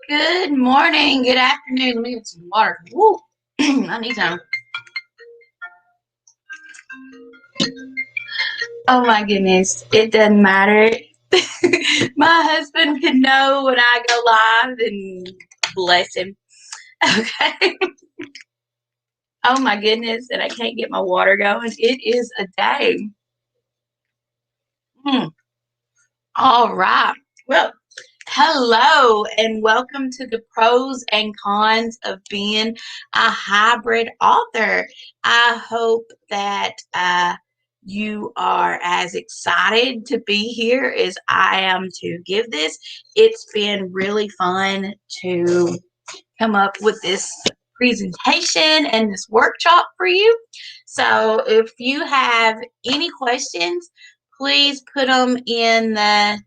Good morning, good afternoon. Let me get some water. Woo! I need some. Oh my goodness, it doesn't matter. My husband can know when I go live, and bless him. Okay. Oh my goodness, and I can't get my water going. It is a day. Hmm. All right. Well, hello and welcome to the pros and cons of being a hybrid author. I hope that you are as excited to be here as I am to give this. It's been really fun to come up with this presentation and this workshop for you. So if you have any questions, please put them in the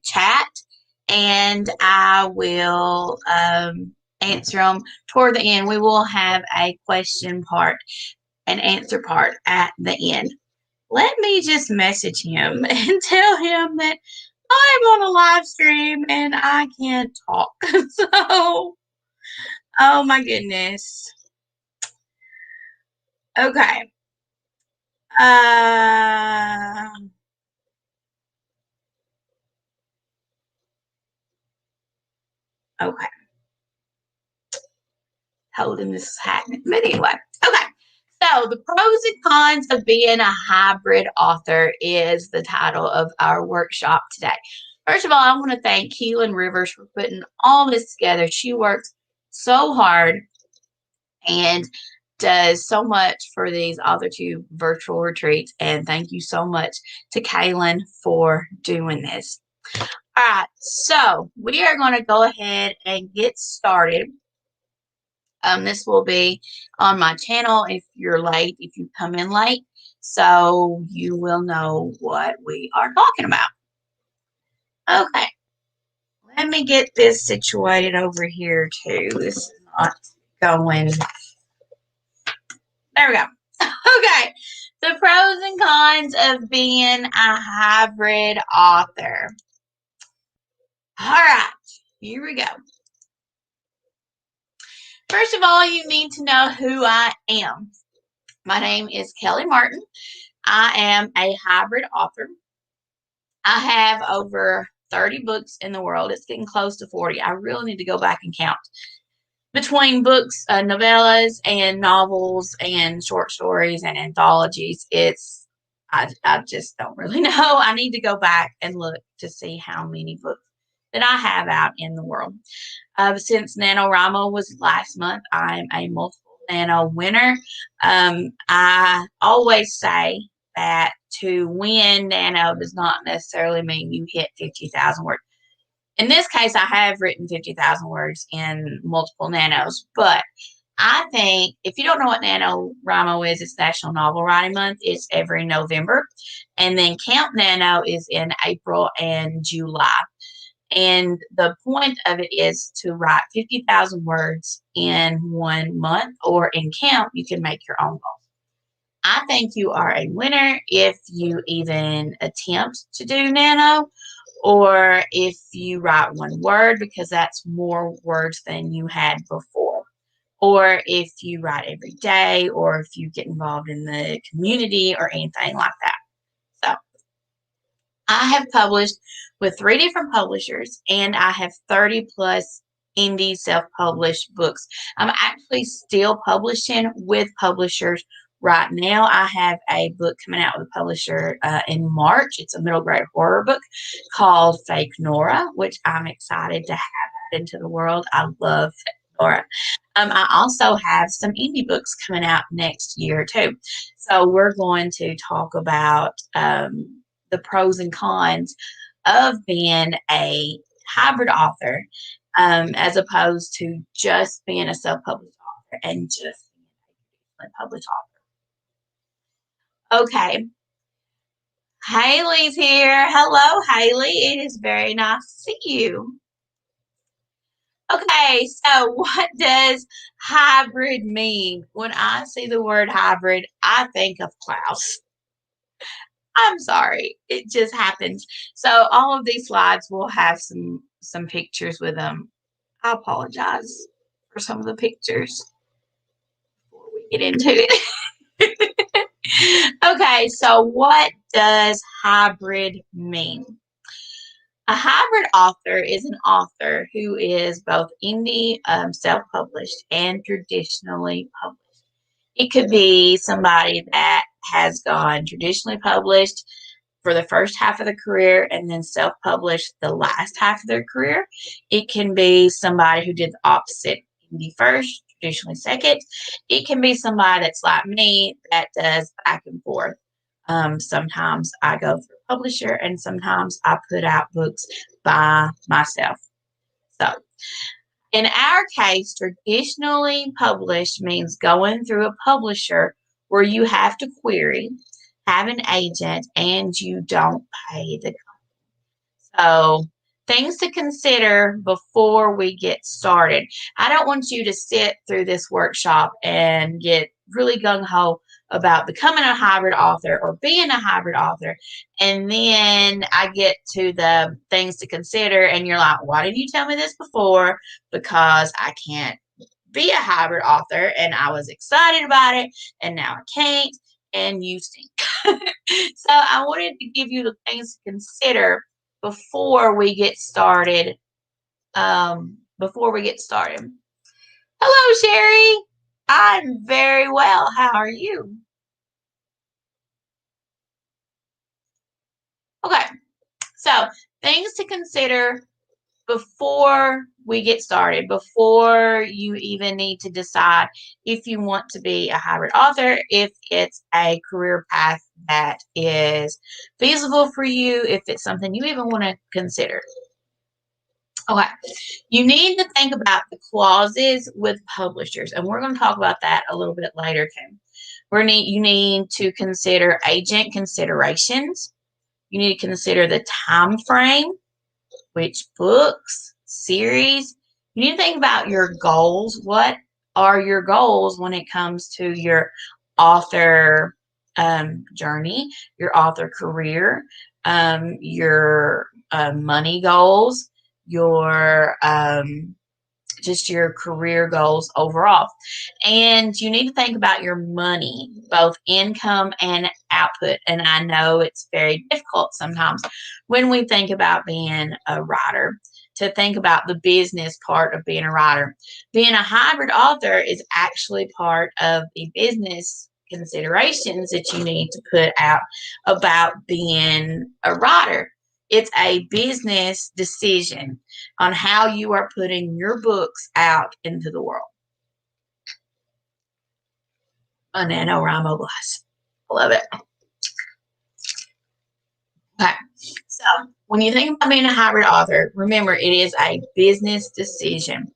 chat and I will answer them toward the end. We will have a question part and answer part at the end. Let me just message him and tell him that I'm on a live stream and I can't talk. So, oh my goodness. Okay. Uh, okay. Holding this hat. But anyway. Okay. So, the pros and cons of being a hybrid author is the title of our workshop today. First of all, I want to thank Keylin Rivers for putting all this together. She works so hard and does so much for these Authortube virtual retreats. And thank you so much to Keylin for doing this. All right, so we are going to go ahead and get started. This will be on my channel if you're late, if you come in late, so you will know what we are talking about. Okay, let me get this situated over here too. This is not going. There we go. Okay, the pros and cons of being a hybrid author. All right, here we go. First of all, you need to know who I am. My name is Kelly Martin. I am a hybrid author. I have over 30 books in the world. It's getting close to 40. I really need to go back and count. Between books, novellas, and novels, and short stories, and anthologies, I just don't really know. I need to go back and look to see how many books that I have out in the world. Since NaNoWriMo was last month, I'm a multiple Nano winner. I always say that to win Nano does not necessarily mean you hit 50,000 words. In this case, I have written 50,000 words in multiple nanos, but I think if you don't know what NaNoWriMo is, it's National Novel Writing Month. It's every November. And then Count Nano is in April and July. And the point of it is to write 50,000 words in 1 month, or in Count, you can make your own goals. I think you are a winner if you even attempt to do Nano, or if you write 1 word, because that's more words than you had before, or if you write every day, or if you get involved in the community or anything like that. So I have published with 3 different publishers, and I have 30 plus indie self-published books. I'm actually still publishing with publishers right now. I have a book coming out with a publisher in March. It's a middle grade horror book called Fake Nora, which I'm excited to have into the world. I love Fake Nora. I also have some indie books coming out next year too. So we're going to talk about the pros and cons of being a hybrid author, as opposed to just being a self-published author and just being a published author. Okay. Haley's here. Hello, Haley. It is very nice to see you. Okay, so what does hybrid mean? When I see the word hybrid, I think of Klaus. I'm sorry, it just happens. So all of these slides will have some pictures with them. I apologize for some of the pictures before we get into it. Okay, so what does hybrid mean? A hybrid author is an author who is both indie, self-published, and traditionally published. It could be somebody that has gone traditionally published for the first half of their career and then self-published the last half of their career. It can be somebody who did the opposite, indie first, traditionally second. It can be somebody that's like me that does back and forth. Sometimes I go through a publisher and sometimes I put out books by myself. So in our case, traditionally published means going through a publisher where you have to query, have an agent, and you don't pay the company. So things to consider before we get started. I don't want you to sit through this workshop and get really gung-ho about becoming a hybrid author or being a hybrid author. And then I get to the things to consider and you're like, why didn't you tell me this before? Because I can't be a hybrid author and I was excited about it and now I can't and you stink. So I wanted to give you the things to consider before we get started. Hello, Sherry. I'm very well. How are you? Okay, so things to consider before we get started, before you even need to decide if you want to be a hybrid author, if it's a career path that is feasible for you, if it's something you even want to consider. Okay, you need to think about the clauses with publishers, and we're going to talk about that a little bit later too. You need to consider agent considerations. You need to consider the time frame, which books, series. You need to think about your goals. What are your goals when it comes to your author journey, your author career, your money goals, your just your career goals overall. And you need to think about your money, both income and output. And I know it's very difficult sometimes when we think about being a writer to think about the business part of being a writer. Being a hybrid author is actually part of the business considerations that you need to put out about being a writer. It's a business decision on how you are putting your books out into the world. A NaNoWriMo glass. I love it. Okay, so when you think about being a hybrid author, remember it is a business decision.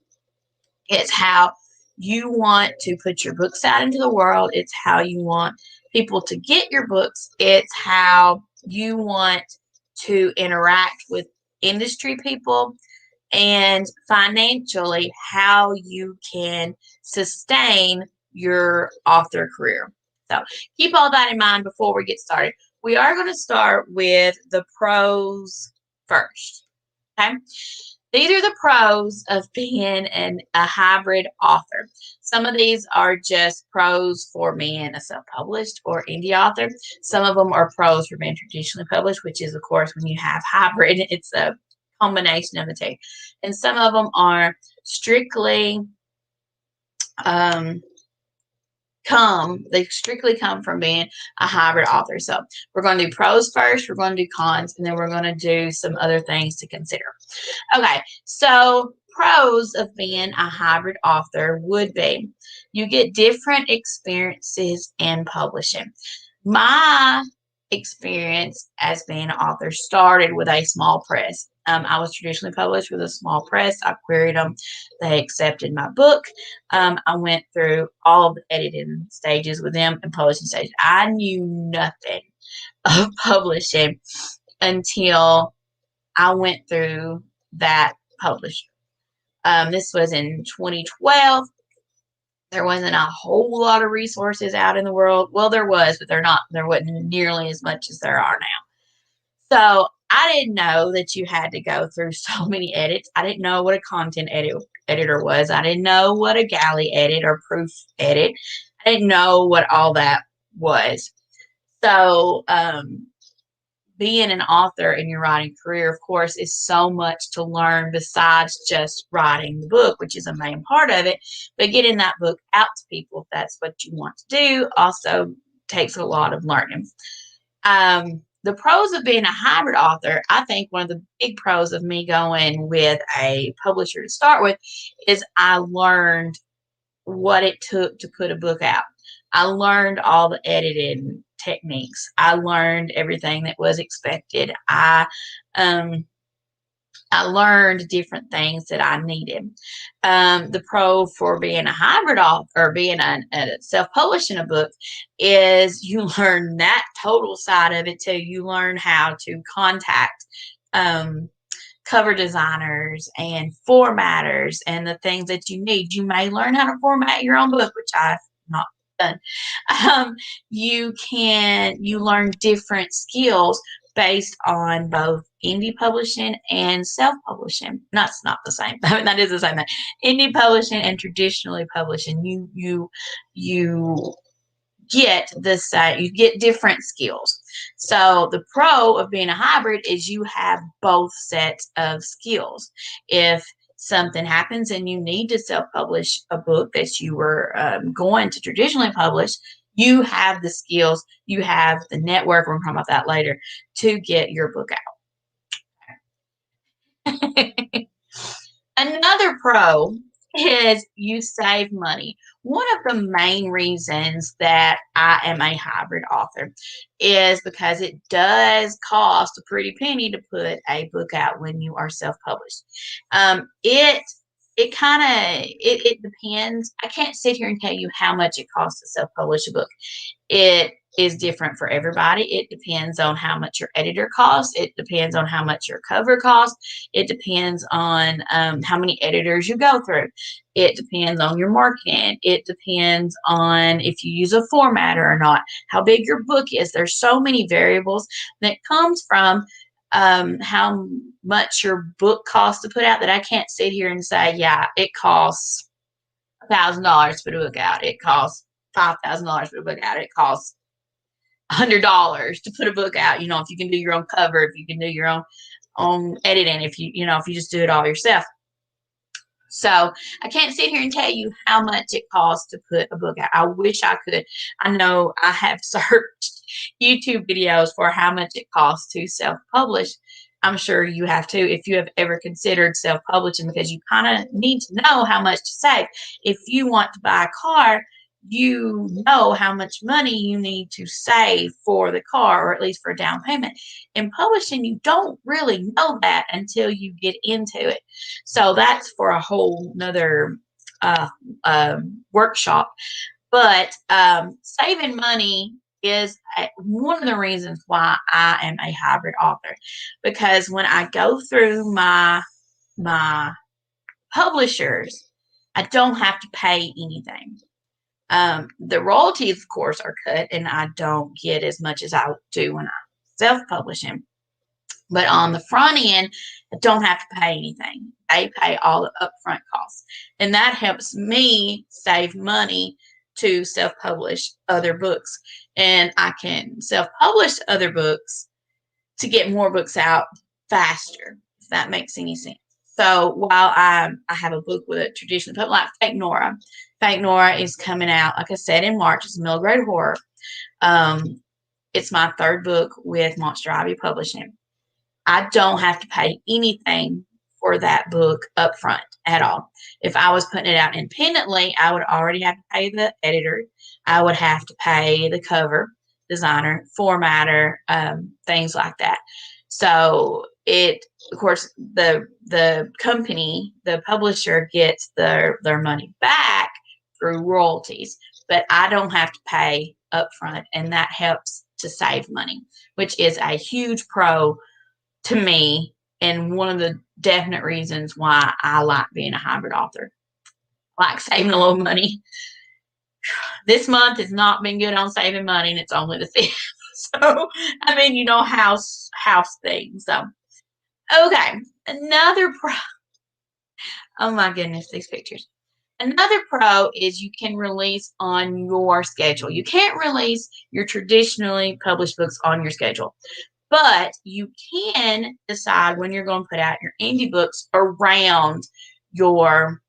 It's how you want to put your books out into the world. It's how you want people to get your books. It's how you want to interact with industry people and financially how you can sustain your author career. So keep all that in mind before we get started. We are going to start with the pros first. Okay. These are the pros of being a hybrid author. Some of these are just pros for being a self-published or indie author. Some of them are pros for being traditionally published, which is, of course, when you have hybrid, it's a combination of the two. And some of them are strictly they strictly come from being a hybrid author. So we're going to do pros first, we're going to do cons, and then we're going to do some other things to consider. Okay, so pros of being a hybrid author would be you get different experiences in publishing. My experience as being an author started with a small press. I was traditionally published with a small press. I queried them. They accepted my book. I went through all of the editing stages with them and publishing stages. I knew nothing of publishing until I went through that publisher. This was in 2012. There wasn't a whole lot of resources out in the world. Well, there was, but there wasn't nearly as much as there are now. So I didn't know that you had to go through so many edits. I didn't know what a content editor was. I didn't know what a galley edit or proof edit. I didn't know what all that was. So, being an author in your writing career, of course, is so much to learn besides just writing the book, which is a main part of it. But getting that book out to people, if that's what you want to do, also takes a lot of learning. The pros of being a hybrid author, I think one of the big pros of me going with a publisher to start with is I learned what it took to put a book out. I learned all the editing techniques. I learned everything that was expected. I learned different things that I needed. The pro for being a hybrid author or being a self-publishing a book is you learn that total side of it too. You learn how to contact cover designers and formatters and the things that you need. You may learn how to format your own book, which I've not done. You learn different skills based on both indie publishing and self-publishing. That's not the same. I mean, that is the same thing. Indie publishing and traditionally publishing. You get you get different skills. So the pro of being a hybrid is you have both sets of skills. If something happens and you need to self-publish a book that you were going to traditionally publish, you have the skills, you have the network, we're going to talk about that later, to get your book out. Another pro is you save money. One of the main reasons that I am a hybrid author is because it does cost a pretty penny to put a book out when you are self-published. It depends. I can't sit here and tell you how much it costs to self-publish a book. It is different for everybody. It depends on how much your editor costs. It depends on how much your cover costs. It depends on how many editors you go through. It depends on your marketing. It depends on if you use a formatter or not, how big your book is. There's so many variables that comes from how much your book costs to put out that I can't sit here and say, yeah, it costs $1,000 to put a book out. It costs $5,000 to put a book out. It costs $100 to put a book out. If you can do your own cover, if you can do your own editing, if you just do it all yourself. So I can't sit here and tell you how much it costs to put a book out. I wish I could. I know I have searched YouTube videos for how much it costs to self-publish. I'm sure you have too, if you have ever considered self-publishing, because you kind of need to know how much to save. If you want to buy a car, you know how much money you need to save for the car, or at least for a down payment. In publishing, you don't really know that until you get into it. So that's for a whole nother workshop. But saving money is one of the reasons why I am a hybrid author, because when I go through my publishers, I don't have to pay anything. The royalties, of course, are cut, and I don't get as much as I do when I self-publish them. But on the front end, I don't have to pay anything. They pay all the upfront costs. And that helps me save money to self-publish other books. And I can self-publish other books to get more books out faster, if that makes any sense. So while I have a book with a traditional public, like Fake Nora. Fake Nora is coming out, like I said, in March. It's middle grade horror. It's my third book with Monster Ivy Publishing. I don't have to pay anything for that book up front at all. If I was putting it out independently, I would already have to pay the editor. I would have to pay the cover designer, formatter, things like that. So of course, the company, the publisher gets their money back through royalties, but I don't have to pay upfront, and that helps to save money, which is a huge pro to me, and one of the definite reasons why I like being a hybrid author. I like saving a little money. This month has not been good on saving money, and it's only the 5th. So, I mean, house things. So, okay, Oh my goodness, these pictures. Another pro is you can release on your schedule. You can't release your traditionally published books on your schedule, but you can decide when you're going to put out your indie books around your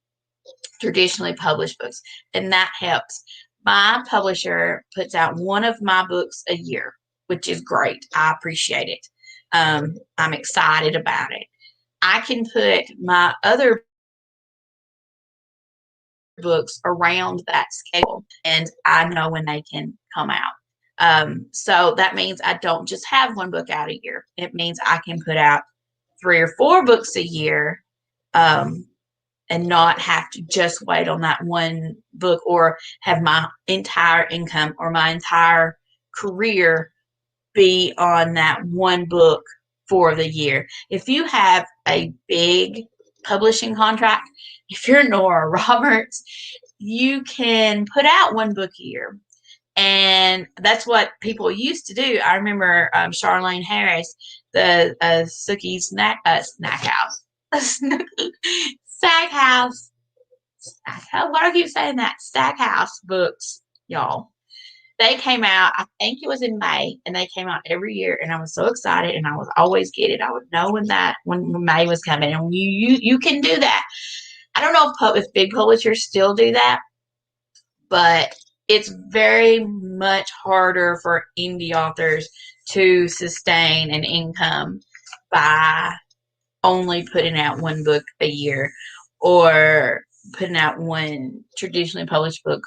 traditionally published books, and that helps. My publisher puts out one of my books a year, which is great. I appreciate it. I'm excited about it. I can put my other books around that schedule, and I know when they can come out. So that means I don't just have one book out a year. It means I can put out 3 or 4 books a year, and not have to just wait on that one book or have my entire income or my entire career be on that one book for the year. If you have a big publishing contract, if you're Nora Roberts, you can put out one book a year. And that's what people used to do. I remember Charlene Harris, the Sookie snack house. Stack House. Why do I keep saying that? Stackhouse books, y'all. They came out, I think it was in May, and they came out every year, and I was so excited, and I would always get it. I would know when May was coming, and you can do that. I don't know if big publishers still do that, but it's very much harder for indie authors to sustain an income by only putting out one book a year or putting out one traditionally published book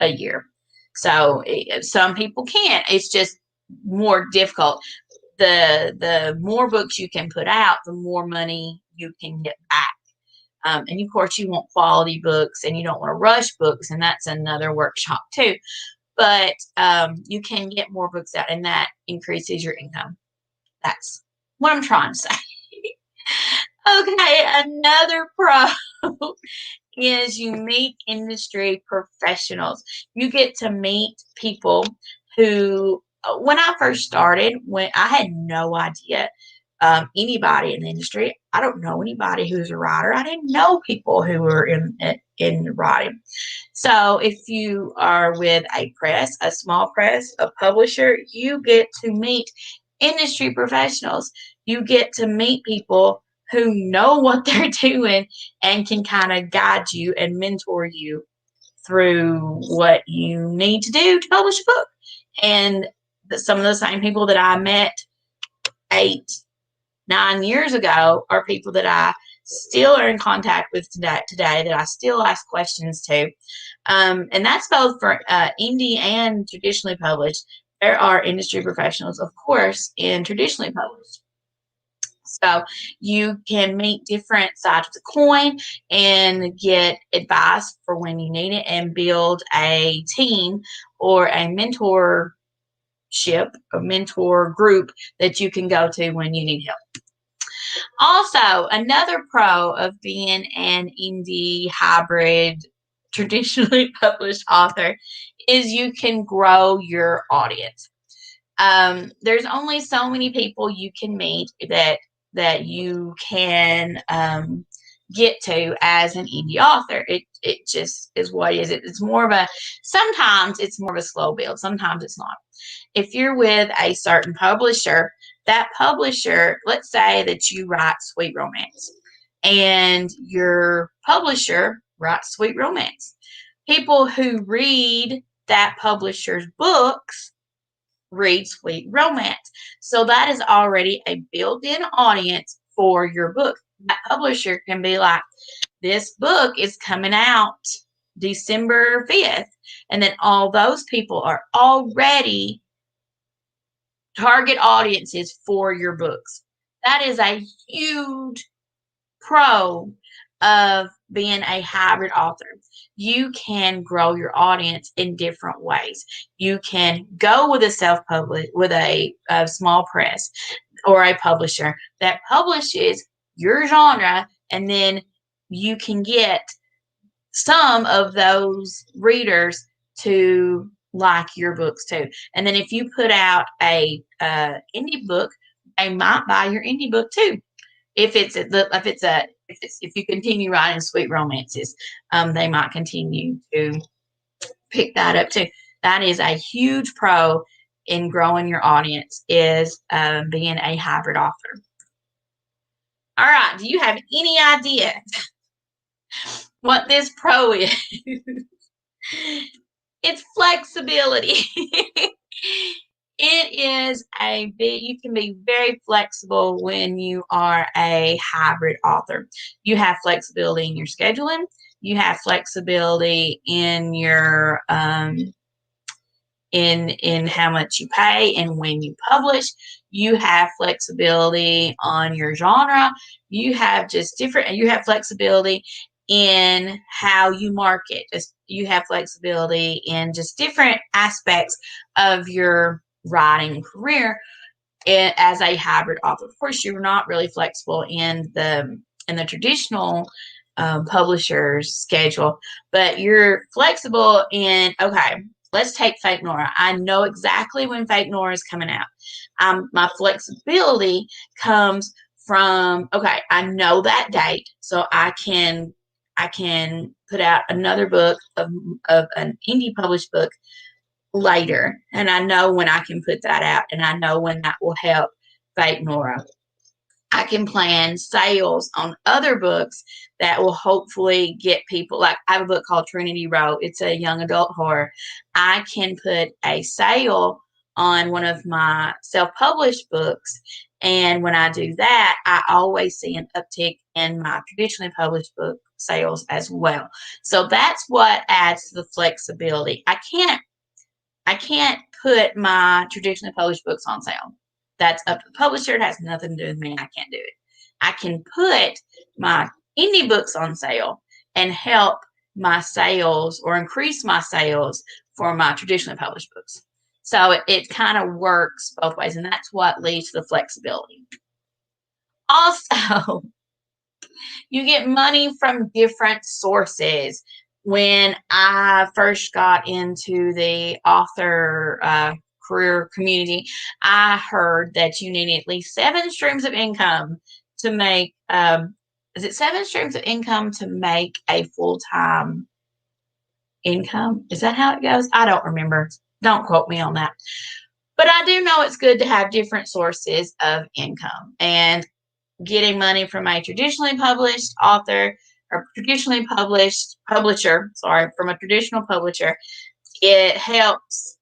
a year. So some people can't. It's just more difficult. The more books you can put out, the more money you can get back. And of course, you want quality books, and you don't want to rush books, and that's another workshop too. But you can get more books out, and that increases your income. That's what I'm trying to say. Okay, another pro is you meet industry professionals. You get to meet people who, when I first started, when I had no idea anybody in the industry. I don't know anybody who's a writer. I didn't know people who were in writing. So if you are with a press, a small press, a publisher, you get to meet industry professionals. You get to meet people who know what they're doing and can kind of guide you and mentor you through what you need to do to publish a book. And some of the same people that I met 8, 9 years ago are people that I still are in contact with today that I still ask questions to. And that's both for indie and traditionally published. There are industry professionals, of course, in traditionally published. So you can meet different sides of the coin and get advice for when you need it and build a team or a mentorship, a mentor group that you can go to when you need help. Also, another pro of being an indie hybrid, traditionally published author is you can grow your audience. There's only so many people you can meet that you can get to as an indie author. It just is what it is. It's more of a, sometimes it's more of a slow build. Sometimes it's not. If you're with a certain publisher, that publisher, let's say that you write sweet romance and your publisher writes sweet romance. People who read that publisher's books read sweet romance. So that is already a built-in audience for your book. That publisher can be like, this book is coming out December 5th. And then all those people are already target audiences for your books. That is a huge pro of being a hybrid author. You can grow your audience in different ways. You can go with a self-publish, with a small press or a publisher that publishes your genre, and then you can get some of those readers to like your books too. And then if you put out a indie book, they might buy your indie book too. If it's a if you continue writing sweet romances, they might continue to pick that up too. That is a huge pro in growing your audience, is being a hybrid author. All right, do you have any idea what this pro is? It's flexibility. It is a bit, you can be very flexible when you are a hybrid author. You have flexibility in your scheduling. You have flexibility in your in how much you pay and when you publish. You have flexibility on your genre. You have just different, you have flexibility in how you market. You have flexibility in just different aspects of your writing career as a hybrid author. Of course, you're not really flexible in the traditional publisher's schedule, but you're flexible in, okay, let's take Fake Nora. I know exactly when Fake Nora is coming out. My flexibility comes from, okay, I know that date, so I can put out another book of an indie published book later, and I know when I can put that out, and I know when that will help Fake Nora. I can plan sales on other books that will hopefully get people, like I have a book called Trinity Row. It's a young adult horror. I can put a sale on one of my self-published books, and when I do that, I always see an uptick in my traditionally published book sales as well. So that's what adds to the flexibility. I can't put my traditionally published books on sale. That's up to the publisher. It has nothing to do with me. I can't do it. I can put my indie books on sale and help my sales or increase my sales for my traditionally published books. So it kind of works both ways, and that's what leads to the flexibility. Also, you get money from different sources. When I first got into the author career community, I heard that you need at least 7 streams of income to make, is it 7 streams of income to make a full-time income? Is that how it goes? I don't remember. Don't quote me on that. But I do know it's good to have different sources of income, and getting money from a traditionally published author or traditionally published publisher, from a traditional publisher, it helps.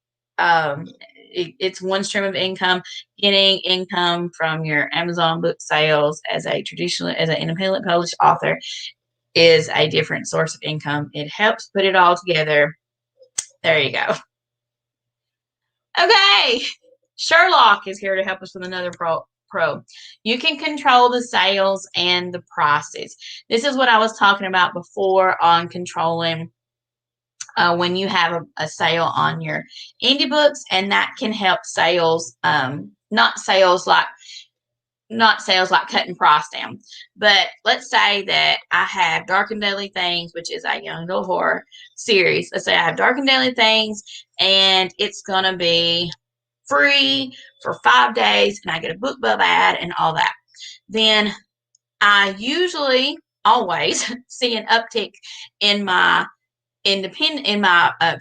It's one stream of income. Getting income from your Amazon book sales as an independent published author is a different source of income. It helps put it all together. There you go. Okay, Sherlock is here to help us with another pro. You can control the sales and the prices. This is what I was talking about before on controlling when you have a sale on your indie books, and that can help sales, not sales like cutting price down. But let's say that I have Dark and Deadly Things, which is a young adult horror series. Let's say I have Dark and Deadly Things, and it's going to be free for 5 days, and I get a BookBub ad and all that. Then I usually always see an uptick in my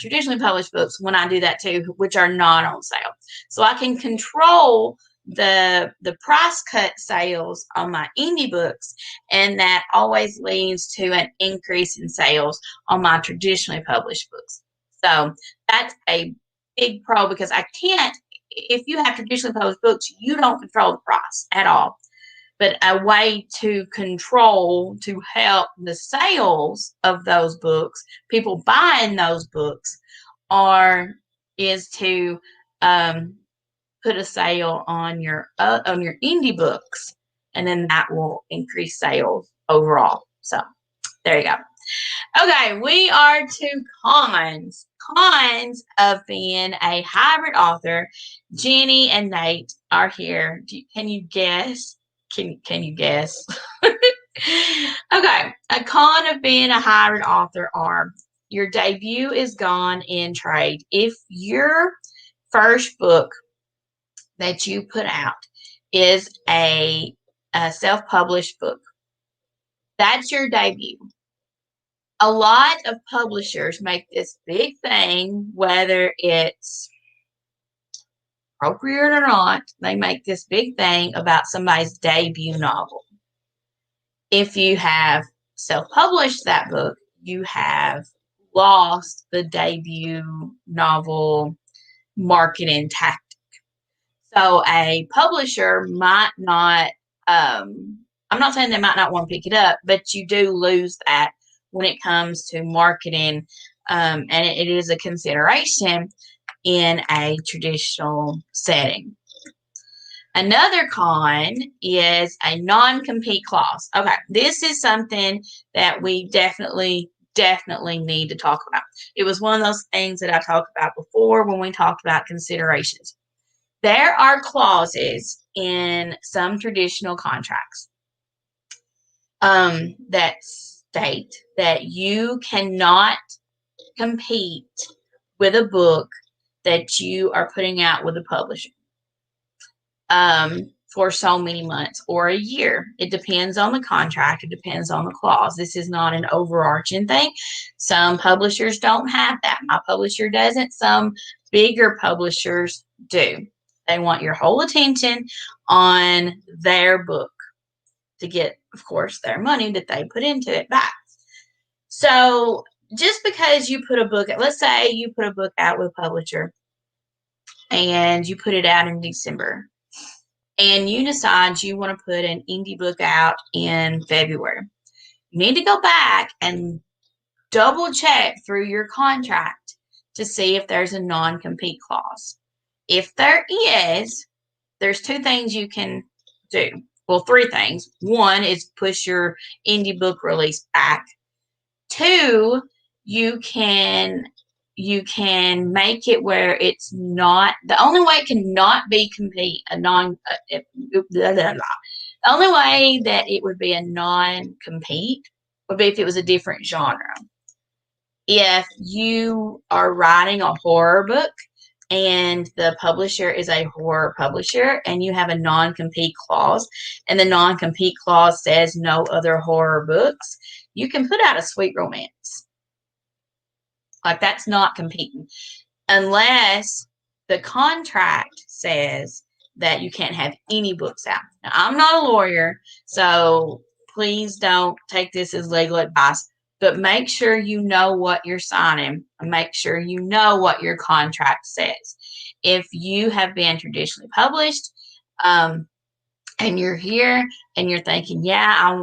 traditionally published books when I do that too, which are not on sale. So I can control the price cut sales on my indie books, and that always leads to an increase in sales on my traditionally published books. So that's a big pro, because if you have traditionally published books, you don't control the price at all. But a way to help the sales of those books, people buying those books, is to put a sale on your indie books, and then that will increase sales overall. So there you go. Okay, we are to cons. Cons of being a hybrid author. Jenny and Nate are here. Can you guess? Can you guess? Okay, a con of being a hybrid author are your debut is gone in trade. If your first book that you put out is a self-published book, that's your debut. A lot of publishers make this big thing, whether it's appropriate or not, they make this big thing about somebody's debut novel. If you have self-published that book, you have lost the debut novel marketing tactic. So a publisher might not, I'm not saying they might not want to pick it up, but you do lose that when it comes to marketing, and it is a consideration in a traditional setting. Another con is a non-compete clause. Okay, this is something that we definitely need to talk about. It was one of those things that I talked about before when we talked about considerations. There are clauses in some traditional contracts that state that you cannot compete with a book that you are putting out with a publisher for so many months or a year. It depends on the contract. It depends on the clause. This is not an overarching thing. Some publishers don't have that. My publisher doesn't. Some bigger publishers do. They want your whole attention on their book to get, of course, their money that they put into it back. So just because you put a book, let's say you put a book out with a publisher and you put it out in December, and you decide you want to put an indie book out in February. You need to go back and double check through your contract to see if there's a non-compete clause. If there is, there's two things you can do. Well, three things. One is push your indie book release back. Two, you can make it where it's not, the only way it cannot be the only way that it would be a non-compete would be if it was a different genre. If you are writing a horror book and the publisher is a horror publisher and you have a non-compete clause and the non-compete clause says no other horror books, you can put out a sweet romance. Like, that's not competing unless the contract says that you can't have any books out. Now, I'm not a lawyer, so please don't take this as legal advice, but make sure you know what you're signing and make sure you know what your contract says. If you have been traditionally published, and you're here and you're thinking, yeah,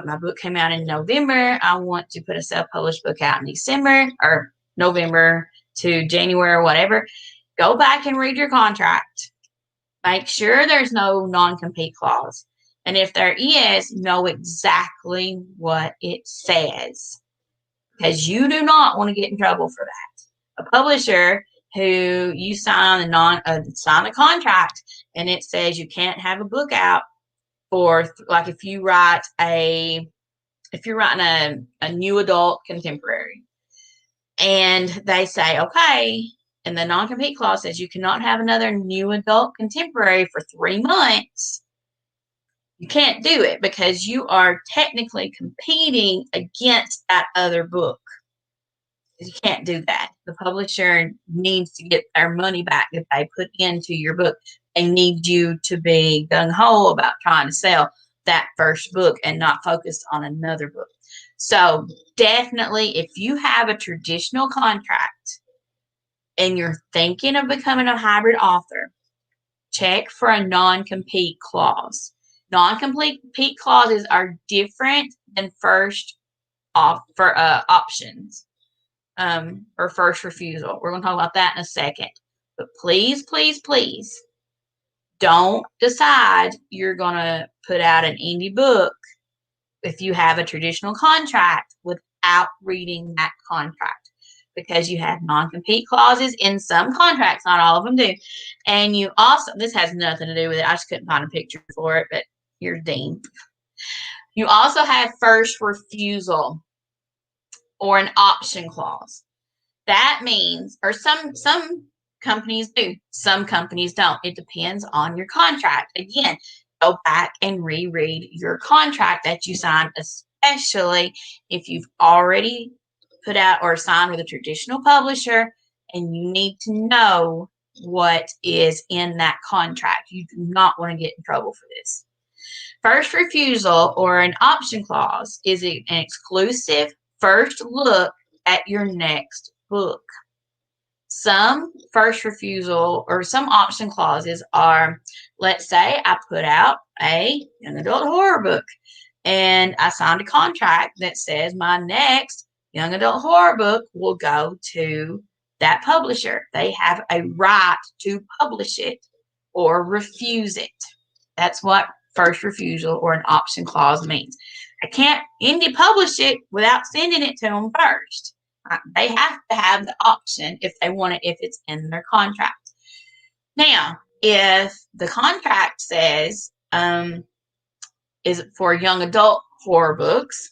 my book came out in November, I want to put a self-published book out in December or November to January or whatever, go back and read your contract. Make sure there's no non-compete clause. And if there is, know exactly what it says, because you do not want to get in trouble for that. A publisher who you sign a contract and it says you can't have a book out for, like, if you're writing a new adult contemporary and they say, okay, and the non-compete clause says you cannot have another new adult contemporary for 3 months, you can't do it because you are technically competing against that other book. You can't do that. The publisher needs to get their money back that they put into your book. They need you to be gung-ho about trying to sell that first book and not focus on another book. So definitely, if you have a traditional contract and you're thinking of becoming a hybrid author, check for a non-compete clause. Non-compete clauses are different than first options. Or first refusal. We're going to talk about that in a second. But please, please, please don't decide you're going to put out an indie book if you have a traditional contract without reading that contract, because you have non-compete clauses in some contracts. Not all of them do. And you also, this has nothing to do with it. I just couldn't find a picture for it, but here's Dean. You also have first refusal or an option clause. That means, or some companies do, some companies don't. It depends on your contract. Again, go back and reread your contract that you signed, especially if you've already put out or signed with a traditional publisher and you need to know what is in that contract. You do not want to get in trouble for this. First refusal or an option clause is an exclusive first look at your next book. Some first refusal or some option clauses are, let's say I put out a young adult horror book and I signed a contract that says my next young adult horror book will go to that publisher. They have a right to publish it or refuse it. That's what first refusal or an option clause means. I can't indie publish it without sending it to them first. They have to have the option if they want it, if it's in their contract. Now, if the contract says is for young adult horror books,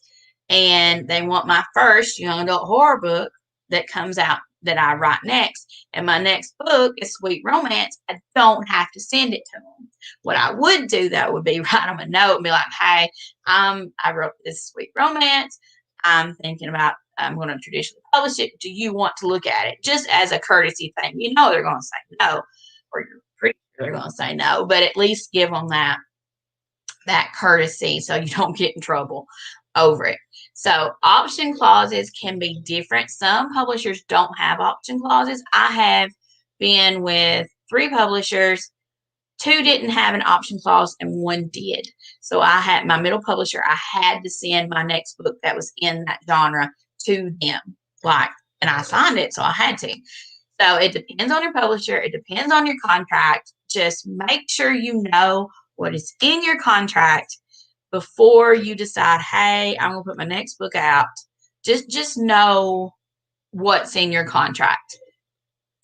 and they want my first young adult horror book that comes out that I write next, and my next book is sweet romance, I don't have to send it to them. What I would do, though, would be write them a note and be like, hey, I wrote this sweet romance. I'm thinking about I'm going to traditionally publish it. Do you want to look at it? Just as a courtesy thing. You know they're going to say no, or you're pretty sure they're going to say no, but at least give them that courtesy so you don't get in trouble over it. So option clauses can be different. Some publishers don't have option clauses. I have been with 3 publishers. 2 didn't have an option clause and 1 did. So I had my middle publisher, I had to send my next book that was in that genre to them. And I signed it, so I had to. So it depends on your publisher. It depends on your contract. Just make sure you know what is in your contract before you decide, hey, I'm going to put my next book out. Just know what's in your contract.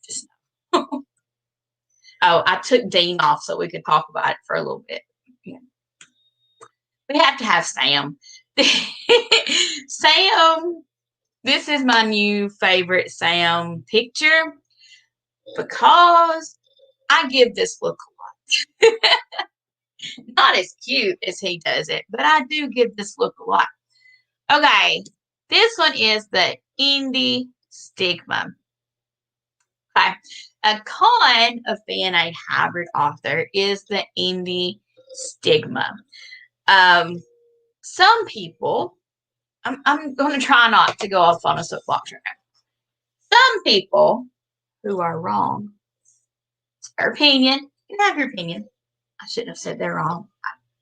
Just know. Oh, I took Dean off so we could talk about it for a little bit. Yeah. We have to have Sam. Sam, this is my new favorite Sam picture because I give this look a lot. Not as cute as he does it, but I do give this look a lot. Okay, this one is the indie stigma. Okay. A con of being a hybrid author is the indie stigma. Some people, I'm going to try not to go off on a soapbox right now. Some people who are wrong, it's their opinion. You can have your opinion. I shouldn't have said they're wrong.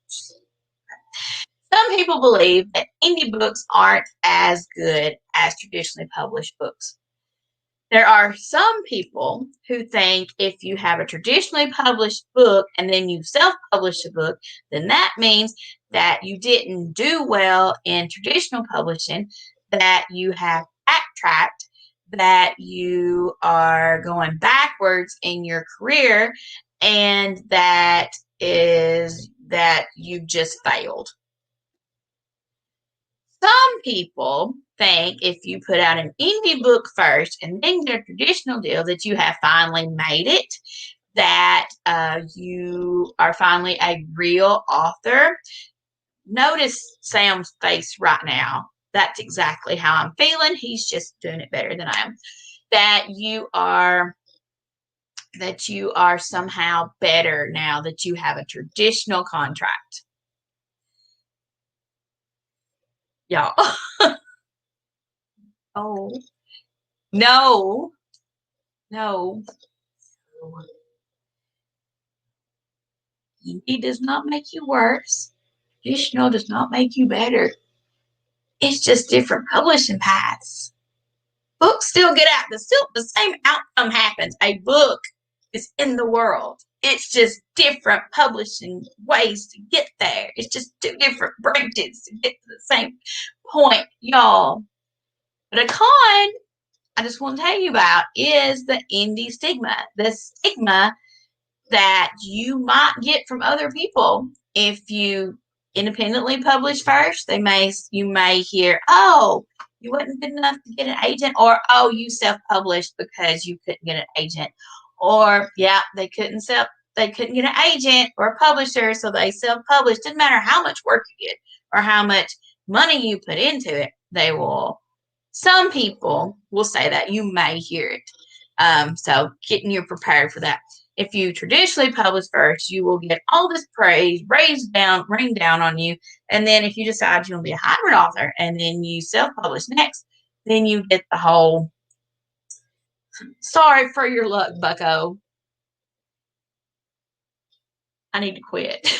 Some people believe that indie books aren't as good as traditionally published books. There are some people who think if you have a traditionally published book and then you self-publish a book, then that means that you didn't do well in traditional publishing, that you have backtracked, that you are going backwards in your career, and that is that you just failed. Some people think if you put out an indie book first and then get a traditional deal that you have finally made it, that you are finally a real author. Notice Sam's face right now. That's exactly how I'm feeling. He's just doing it better than I am. That you are somehow better now that you have a traditional contract. Y'all. Oh, no. Indie does not make you worse. Traditional does not make you better. It's just different publishing paths. Books still get out. The same outcome happens. A book is in the world. It's just different publishing ways to get there. It's just 2 different branches to get to the same point, y'all. But a con I just want to tell you about is the indie stigma. The stigma that you might get from other people if you independently publish first. You may hear, oh, you wasn't good enough to get an agent, or oh, you self-published because you couldn't get an agent, or yeah, they couldn't get an agent or a publisher, so they self-published. Didn't matter how much work you did or how much money you put into it, some people will say that you may hear it. So getting you prepared for that. If you traditionally publish first, you will get all this praise rained down on you. And then if you decide you're going to be a hybrid author and then you self-publish next, then you get the whole, sorry for your luck, bucko. I need to quit.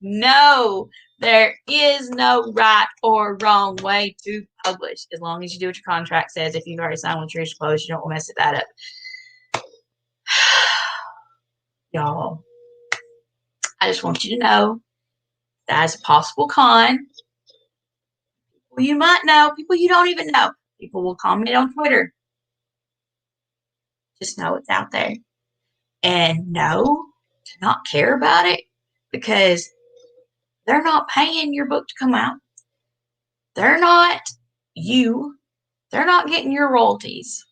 No, there is no right or wrong way to publish as long as you do what your contract says. If you've already signed with your publish, you don't mess that up. Y'all, I just want you to know that is a possible con. People you might know, people you don't even know. People will comment on Twitter. Just know it's out there. And know to not care about it because they're not paying your book to come out. They're not They're not getting your royalties.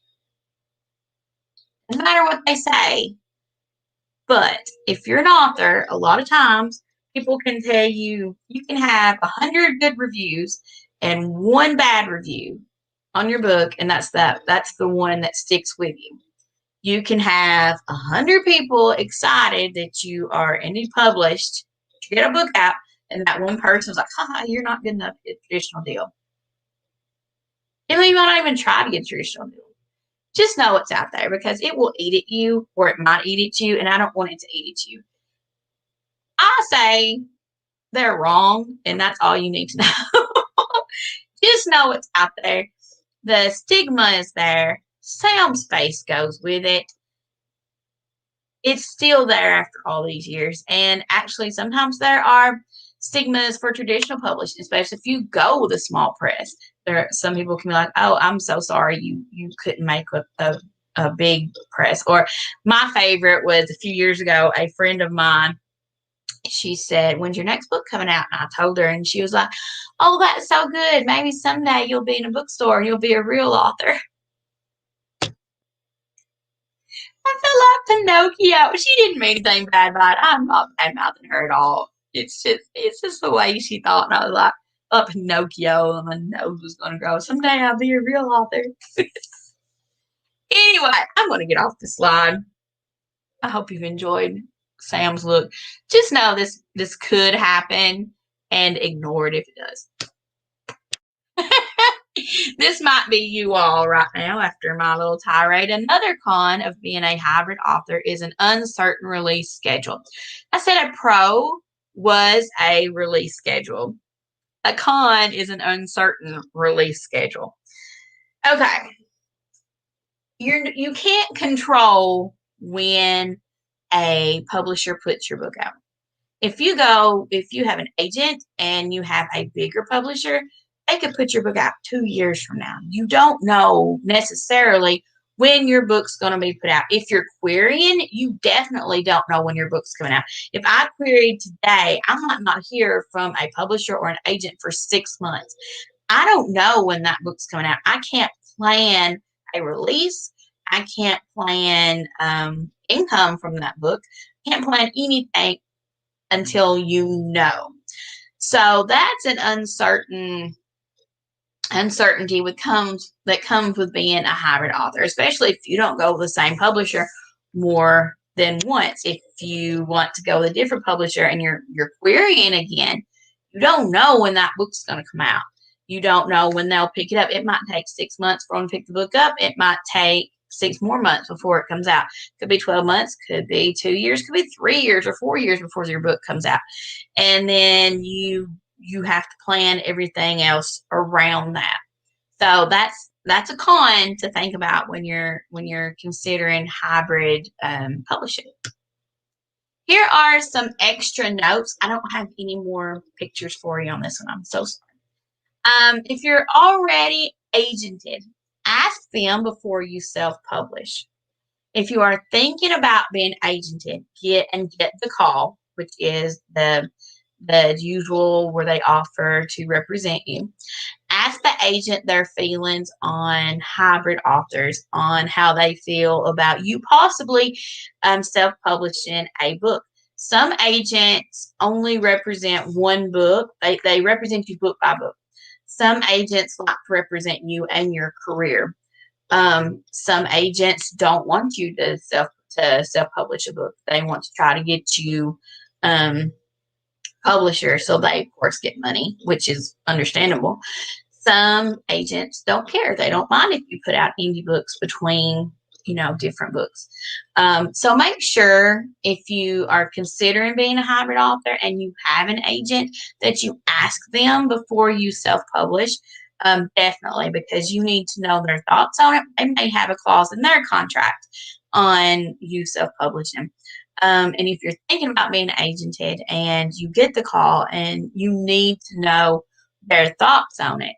No matter what they say. But if you're an author, a lot of times people can tell you can have 100 good reviews and one bad review on your book, and that's the one that sticks with you. You can have 100 people excited that you are indie published, you get a book out, and that one person's like, haha, you're not good enough to get a traditional deal. You might not even try to get a traditional deal. Just know it's out there because it will eat at you, or it might eat at you, and I don't want it to eat at you. I say they're wrong, and that's all you need to know. Just know it's out there. The stigma is there. Sam's face goes with it. It's still there after all these years. And actually, sometimes there are stigmas for traditional publishing, especially if you go with a small press. Some people can be like, oh, I'm so sorry you couldn't make a big press. Or my favorite was a few years ago, a friend of mine, she said, when's your next book coming out? And I told her, and she was like, oh, that's so good. Maybe someday you'll be in a bookstore and you'll be a real author. I feel like Pinocchio. She didn't mean anything bad by it. I'm not bad-mouthing her at all. It's just the way she thought. And I was like, oh, Pinocchio, and my nose was going to grow. Someday I'll be a real author. Anyway, I'm going to get off the slide. I hope you've enjoyed Sam's look. Just know this could happen and ignore it if it does. This might be you all right now after my little tirade. Another con of being a hybrid author is an uncertain release schedule. I said a pro was a release schedule. A con is an uncertain release schedule. Okay. You can't control when a publisher puts your book out. If you have an agent and you have a bigger publisher, they could put your book out 2 years from now. You don't know necessarily when your book's going to be put out. If you're querying, you definitely don't know when your book's coming out. If I queried today, I might not hear from a publisher or an agent for 6 months. I don't know when that book's coming out. I can't plan a release. I can't plan income from that book. I can't plan anything until you know. So that's an uncertainty that comes with being a hybrid author, especially if you don't go with the same publisher more than once. If you want to go with a different publisher and you're querying again, you don't know when that book's going to come out. You don't know when they'll pick it up. It might take 6 months for them to pick the book up. It might take 6 more months before it comes out. Could be 12 months, could be 2 years, could be 3 years or 4 years before your book comes out. And then you have to plan everything else around that. So that's a con to think about when you're considering hybrid publishing. Here are some extra notes. I don't have any more pictures for you on this one. I'm so sorry. If you're already agented, ask them before you self-publish. If you are thinking about being agented, get the call, which is the usual where they offer to represent you. Ask the agent their feelings on hybrid authors, on how they feel about you possibly self-publishing a book. Some agents only represent one book. They represent you book by book. Some agents like to represent you and your career. Some agents don't want you to self-publish a book. They want to try to get you publisher, so they of course get money, which is understandable. Some agents don't care. They don't mind if you put out indie books between, different books. So make sure if you are considering being a hybrid author and you have an agent that you ask them before you self-publish. Definitely, because you need to know their thoughts on it. They may have a clause in their contract on you self-publishing. And if you're thinking about being agented and you get the call and you need to know their thoughts on it,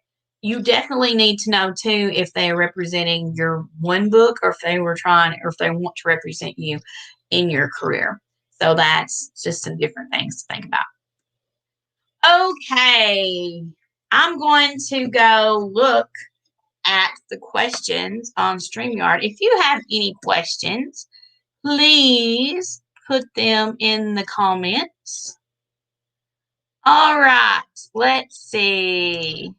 you definitely need to know too if they're representing your one book or if they want to represent you in your career. So that's just some different things to think about. Okay, I'm going to go look at the questions on StreamYard. If you have any questions, please put them in the comments. All right, let's see.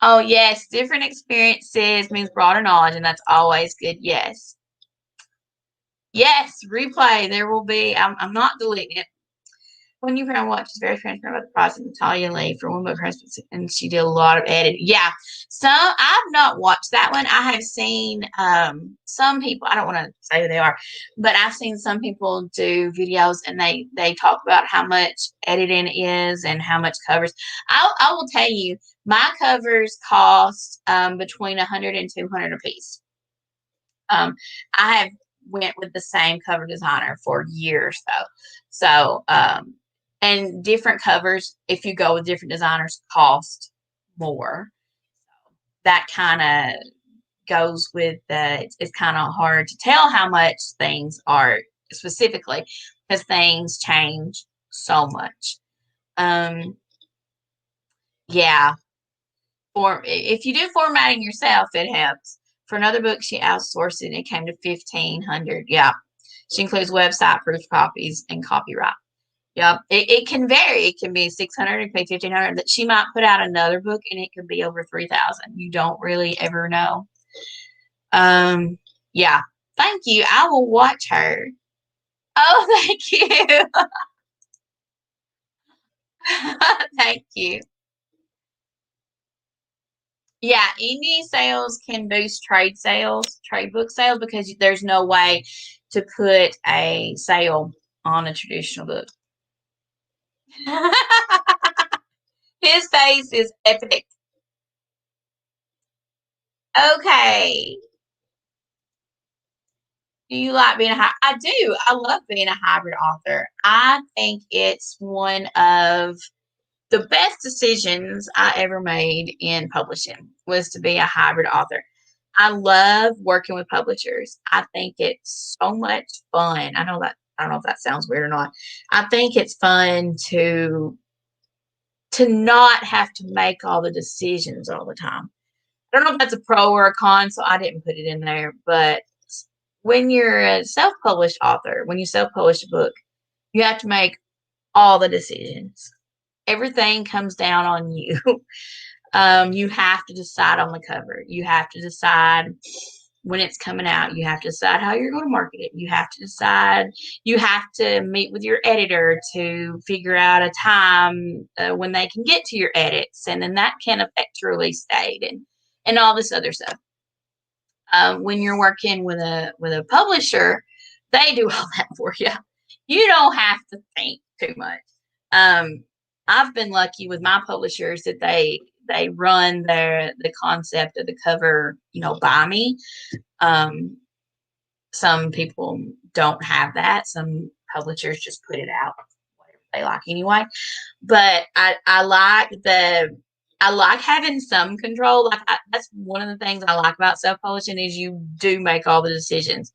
Oh, yes, different experiences means broader knowledge, and that's always good. Yes. Yes, replay. There will be, I'm not deleting it. When you can watch, is very transparent about the process. Natalia Lee for one book, and she did a lot of editing. Yeah, so I've not watched that one. I have seen some people. I don't want to say who they are, but I've seen some people do videos and they talk about how much editing is and how much covers. I will tell you, my covers cost between $100 and $200 a piece. I have went with the same cover designer for years though, so and different covers, if you go with different designers, cost more. That kind of goes with it's kind of hard to tell how much things are specifically because things change so much. Yeah, if you do formatting yourself, it helps. For another book, she outsourced it and it came to $1,500. Yeah, she includes website proof copies and copyright. Yep, it can vary. It can be 600, it can be 1,500. That she might put out another book and it could be over 3,000. You don't really ever know. Yeah. Thank you. I will watch her. Oh, thank you. Thank you. Yeah, indie sales can boost trade book sales, because there's no way to put a sale on a traditional book. His face is epic. Okay. Do you like being I do. I love being a hybrid author. I think it's one of the best decisions I ever made in publishing was to be a hybrid author. I love working with publishers. I think it's so much fun. I don't know if that sounds weird or not. I think it's fun to not have to make all the decisions all the time. I don't know if that's a pro or a con, so I didn't put it in there. But when you're a self-published author, when you self-publish a book, you have to make all the decisions. Everything comes down on you. You have to decide on the cover. You have to decide when it's coming out. You have to decide how you're going to market it. You have to decide. You have to meet with your editor to figure out a time when they can get to your edits, and then that can affect your release date and all this other stuff. When you're working with a publisher, they do all that for you. You don't have to think too much. I've been lucky with my publishers that they run the concept of the cover, by me. Some people don't have that. Some publishers just put it out whatever they like anyway. But I like having some control. That's one of the things I like about self-publishing is you do make all the decisions,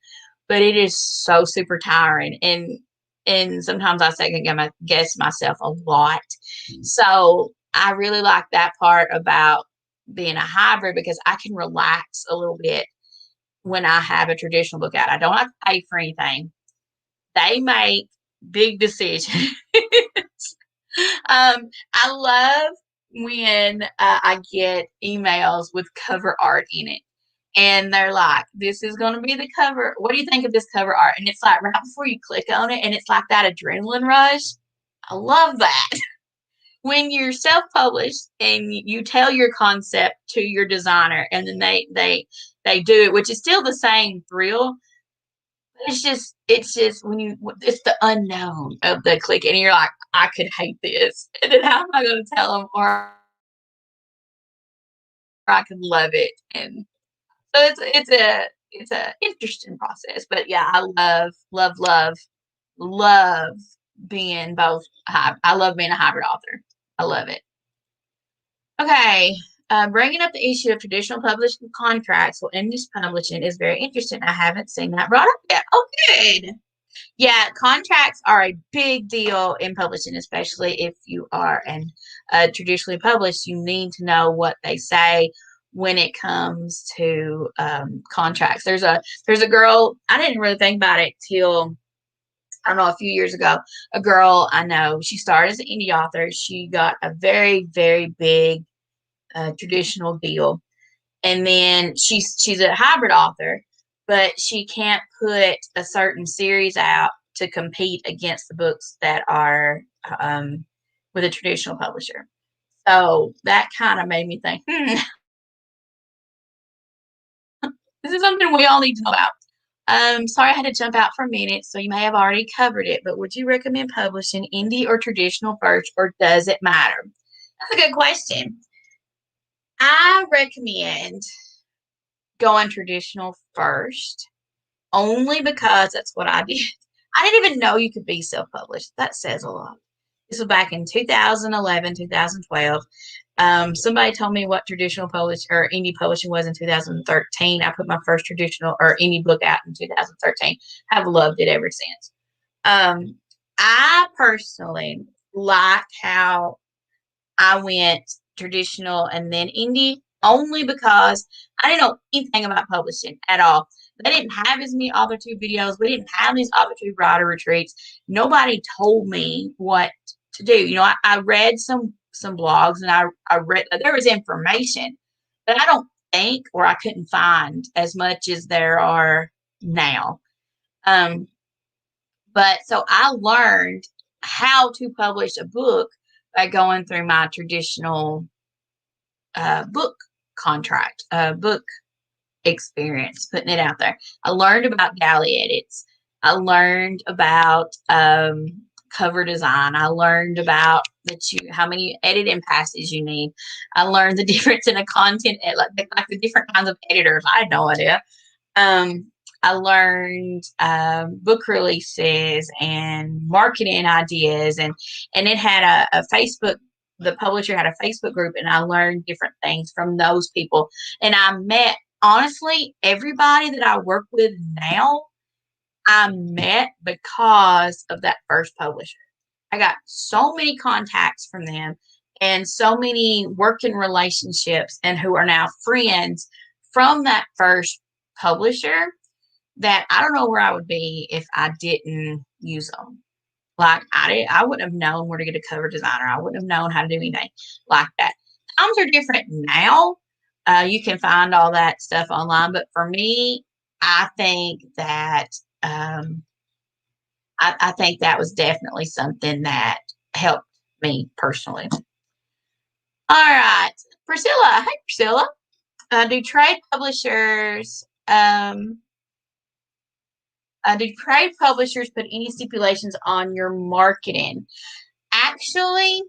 but it is so super tiring, and sometimes I second guess myself a lot. So I really like that part about being a hybrid because I can relax a little bit when I have a traditional book out. I don't have to pay for anything. They make big decisions. I love when I get emails with cover art in it. And they're like, this is going to be the cover. What do you think of this cover art? And it's like right before you click on it, and it's like that adrenaline rush. I love that. When you're self-published and you tell your concept to your designer, and then they do it, which is still the same thrill. It's just when it's the unknown of the click, and you're like, I could hate this, and then how am I going to tell them, or I could love it, and so it's a interesting process. But yeah, I love being both. I love being a hybrid author. I love it. Okay. Bringing up the issue of traditional publishing contracts or indie publishing is very interesting. I haven't seen that brought up yet. Oh, good. Yeah, contracts are a big deal in publishing, especially if you are traditionally published. You need to know what they say when it comes to contracts. There's a girl, I didn't really think about it till, I don't know, a few years ago. A girl I know, she started as an indie author. She got a very, very big traditional deal. And then she's a hybrid author, but she can't put a certain series out to compete against the books that are with a traditional publisher. So that kind of made me think, this is something we all need to know about. Sorry I had to jump out for a minute, so you may have already covered it, but would you recommend publishing indie or traditional first, or does it matter? That's a good question. I recommend going traditional first, only because that's what I did. I didn't even know you could be self-published. That says a lot. This was back in 2011, 2012. Somebody told me what traditional publish or indie publishing was in 2013. I put my first traditional or indie book out in 2013. Have loved it ever since. I personally liked how I went traditional and then indie, only because I didn't know anything about publishing at all. They didn't have as many Authortube videos. We didn't have these Authortube writer retreats. Nobody told me what to do. You know, I read some blogs, and I read, there was information, but I don't think, or I couldn't find as much as there are now. But so I learned how to publish a book by going through my traditional book contract, book experience, putting it out there. I learned about galley edits. I learned about cover design. I learned about how many editing passes you need. I learned the difference in a content, like the different kinds of editors. I had no idea. I learned book releases and marketing ideas, and it had a Facebook. The publisher had a Facebook group, and I learned different things from those people. And I met, honestly, everybody that I work with now, I met because of that first publisher. I got so many contacts from them, and so many working relationships, and who are now friends from that first publisher, that I don't know where I would be if I didn't use them. Like I wouldn't have known where to get a cover designer. I wouldn't have known how to do anything like that. Times are different now. You can find all that stuff online, but for me, I think that I think that was definitely something that helped me personally. All right, Priscilla. Hey, Priscilla. Do trade publishers put any stipulations on your marketing? Actually,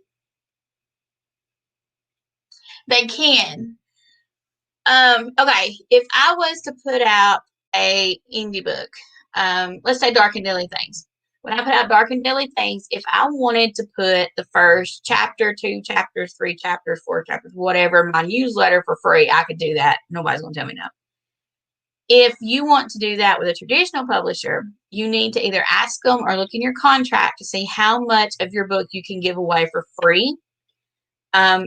they can. Okay, if I was to put out a indie book, let's say Dark and Deadly Things. When I put out Dark and Deadly Things, if I wanted to put the first chapter, 2 chapters, 3 chapters, 4 chapters, whatever, my newsletter for free, I could do that. Nobody's going to tell me no. If you want to do that with a traditional publisher, you need to either ask them or look in your contract to see how much of your book you can give away for free.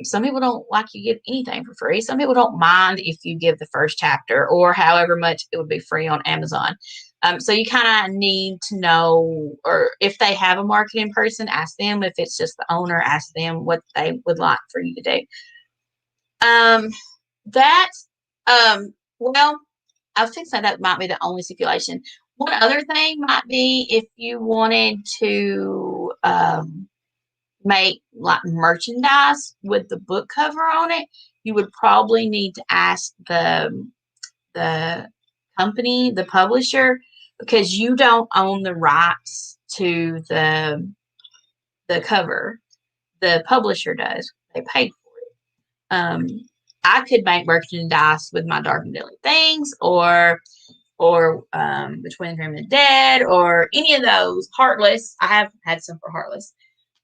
Some people don't like you give anything for free. Some people don't mind if you give the first chapter or however much it would be free on Amazon. So you kind of need to know, or if they have a marketing person, ask them. If it's just the owner, ask them what they would like for you to do. Well, I was thinking that might be the only stipulation. One other thing might be if you wanted to make like merchandise with the book cover on it, you would probably need to ask the company, the publisher, because you don't own the rights to the cover. The publisher does. They paid for it. I could make merchandise with my Dark and Deadly Things or Between the Dream and the Dead or any of those. Heartless. I have had some for Heartless.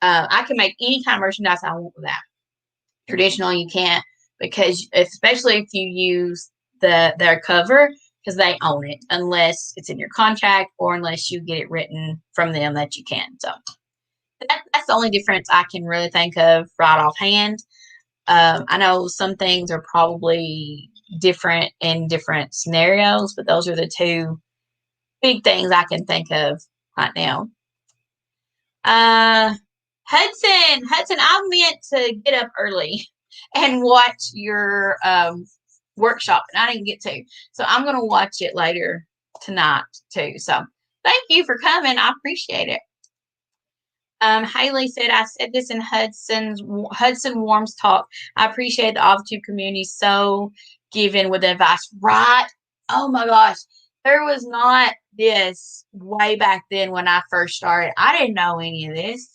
I can make any kind of merchandise I want with that. Traditional, you can't, because especially if you use their cover, because they own it, unless it's in your contract or unless you get it written from them that you can. So that's the only difference I can really think of right offhand. I know some things are probably different in different scenarios, but those are the two big things I can think of right now. Hudson, I meant to get up early and watch your workshop, and I didn't get to. So I'm going to watch it later tonight too. So thank you for coming. I appreciate it. Haley said, I said this in Hudson Warms talk. I appreciate the Authortube community so given with advice. Right? Oh my gosh. There was not this way back then when I first started. I didn't know any of this.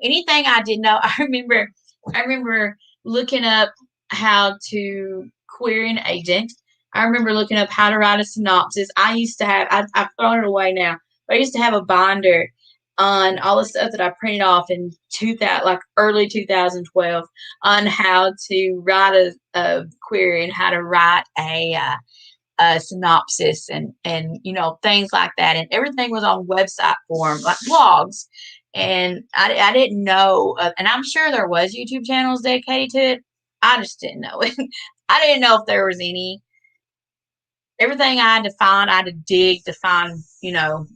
Anything I didn't know, I remember looking up how to query an agent. I remember looking up how to write a synopsis. I used to have, I've thrown it away now, but I used to have a binder on all the stuff that I printed off in early 2012 on how to write a query and how to write a synopsis and things like that, and everything was on website form, like blogs. And I didn't know, and I'm sure there was YouTube channels dedicated to it. I just didn't know it. I didn't know if there was any. Everything I had to find, I had to dig to find,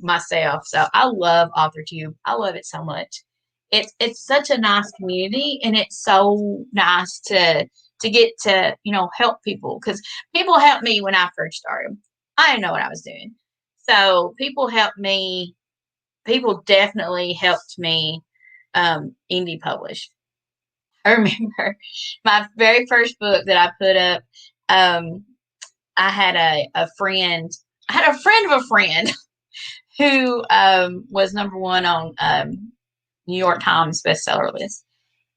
myself. So I love Authortube. I love it so much. It's such a nice community, and it's so nice to get to, help people, because people helped me when I first started. I didn't know what I was doing. So people helped me. People definitely helped me indie publish. I remember my very first book that I put up, I had a friend. I had a friend of a friend who was #1 on New York Times bestseller list.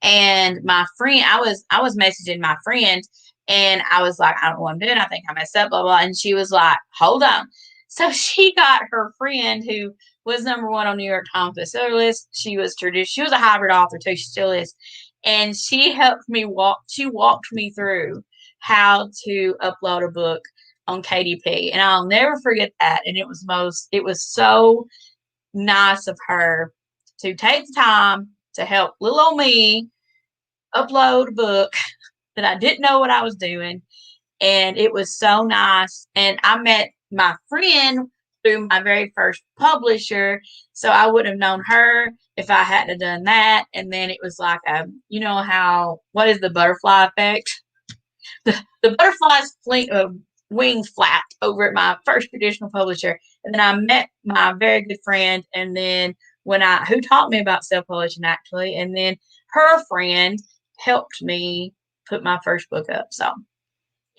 And my friend, I was messaging my friend, and I was like, I don't know what I'm doing. I think I messed up, blah, blah. And she was like, hold on. So she got her friend who was #1 on New York Times bestseller list. She was a hybrid author too. She still is. And she helped me she walked me through how to upload a book on KDP. And I'll never forget that. And it was so nice of her to take the time to help little old me upload a book that I didn't know what I was doing. And it was so nice. And I met my friend through my very first publisher. So I wouldn't have known her if I hadn't have done that. And then it was like, what is the butterfly effect? The butterfly's wings flapped over at my first traditional publisher. And then I met my very good friend. And then who taught me about self-publishing actually. And then her friend helped me put my first book up. So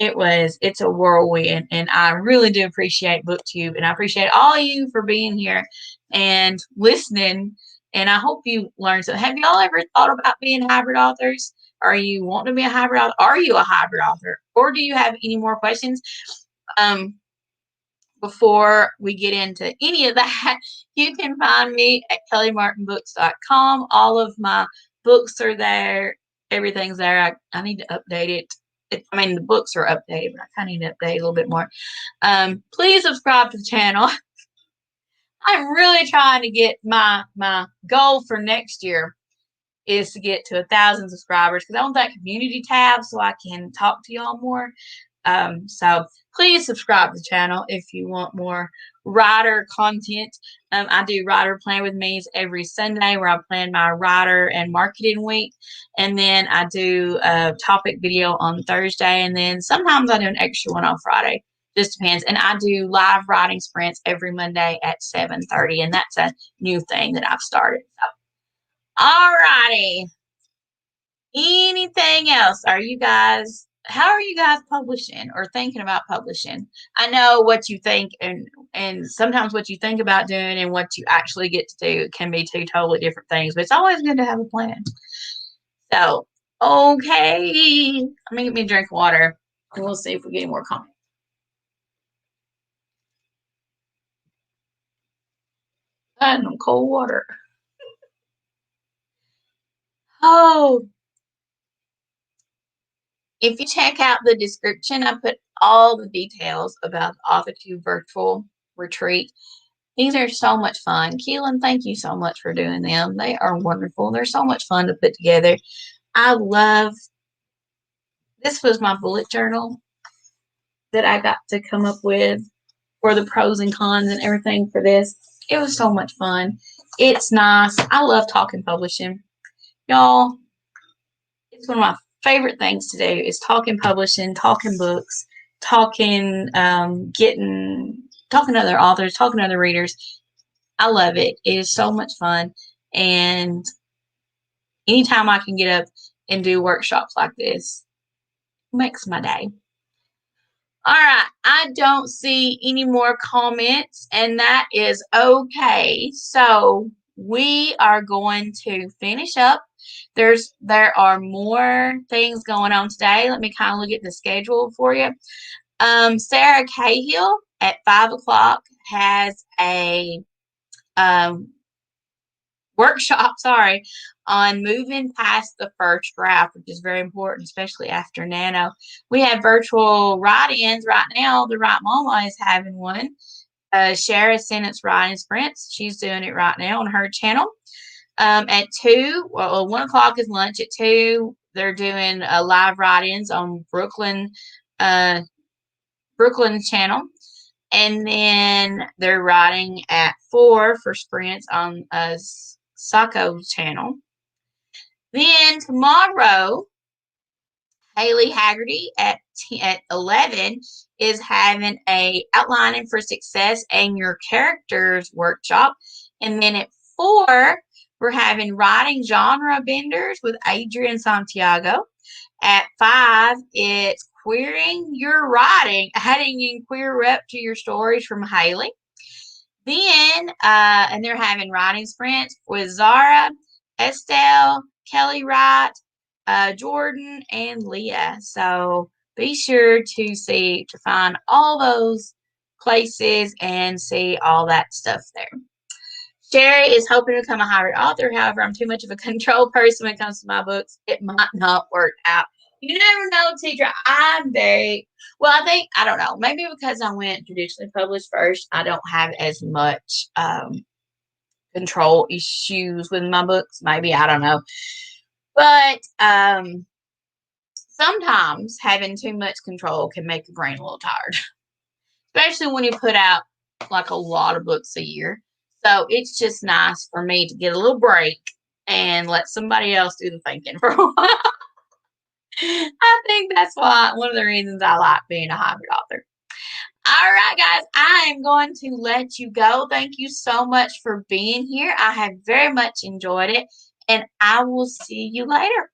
it's a whirlwind, and I really do appreciate BookTube, and I appreciate all you for being here and listening. And I hope you learned something. Have y'all ever thought about being hybrid authors? Are you wanting to be a hybrid author? Are you a hybrid author? Or do you have any more questions? Before we get into any of that, you can find me at kellymartinbooks.com. All of my books are there. Everything's there. I need to update it. The books are updated, but I kind of need to update a little bit more. Please subscribe to the channel. I'm really trying to get my goal for next year is to get to 1,000 subscribers because I want that community tab so I can talk to y'all more. So please subscribe to the channel if you want more writer content. I do writer plan with me's every Sunday where I plan my writer and marketing week. And then I do a topic video on Thursday. And then sometimes I do an extra one on Friday. Just depends. And I do live writing sprints every Monday at 7:30. And that's a new thing that I've started. So, all righty. Anything else? How are you guys publishing or thinking about publishing? I know what you think and sometimes what you think about doing and what you actually get to do can be two totally different things, but it's always good to have a plan. So, okay. I'm gonna get me a drink of water and we'll see if we get any more comments. And some cold water. Oh, if you check out the description, I put all the details about the Authortube Virtual Retreat. These are so much fun. Keylin, thank you so much for doing them. They are wonderful. They're so much fun to put together. This was my bullet journal that I got to come up with for the pros and cons and everything for this. It was so much fun. It's nice. I love talking publishing. Y'all, it's one of my favorite things to do is talking publishing, talking books, talking talking to other authors, talking to other readers. I love it. It is so much fun. And anytime I can get up and do workshops like this makes my day. All right. I don't see any more comments, and that is okay. So we are going to finish up. There are more things going on today. Let me kind of look at the schedule for you. Sarah Cahill at 5 o'clock has a workshop, on moving past the first draft, which is very important, especially after Nano. We have virtual write-ins right now. The Right Mama is having one. Shara Sentence Writing Sprints. She's doing it right now on her channel. At 2, 1 o'clock is lunch. At 2, they're doing live write-ins on Brooklyn channel. And then they're writing at 4 for sprints on Sacco's channel. Then tomorrow, Haley Haggerty at 11 is having a outlining for success and your characters workshop. And then at 4, we're having writing genre benders with Adrian Santiago. At 5, it's queering your writing, adding in queer rep to your stories from Haley. Then, and they're having writing sprints with Zara, Estelle, Kelly Wright, Jordan, and Leah. So be sure to find all those places and see all that stuff there. Sherry is hoping to become a hybrid author. However, I'm too much of a control person when it comes to my books. It might not work out. You never know, teacher. I don't know. Maybe because I went traditionally published first, I don't have as much control issues with my books. Maybe, I don't know. But sometimes having too much control can make your brain a little tired. Especially when you put out like a lot of books a year. So it's just nice for me to get a little break and let somebody else do the thinking for a while. I think that's one of the reasons I like being a hybrid author. All right, guys, I am going to let you go. Thank you so much for being here. I have very much enjoyed it, and I will see you later.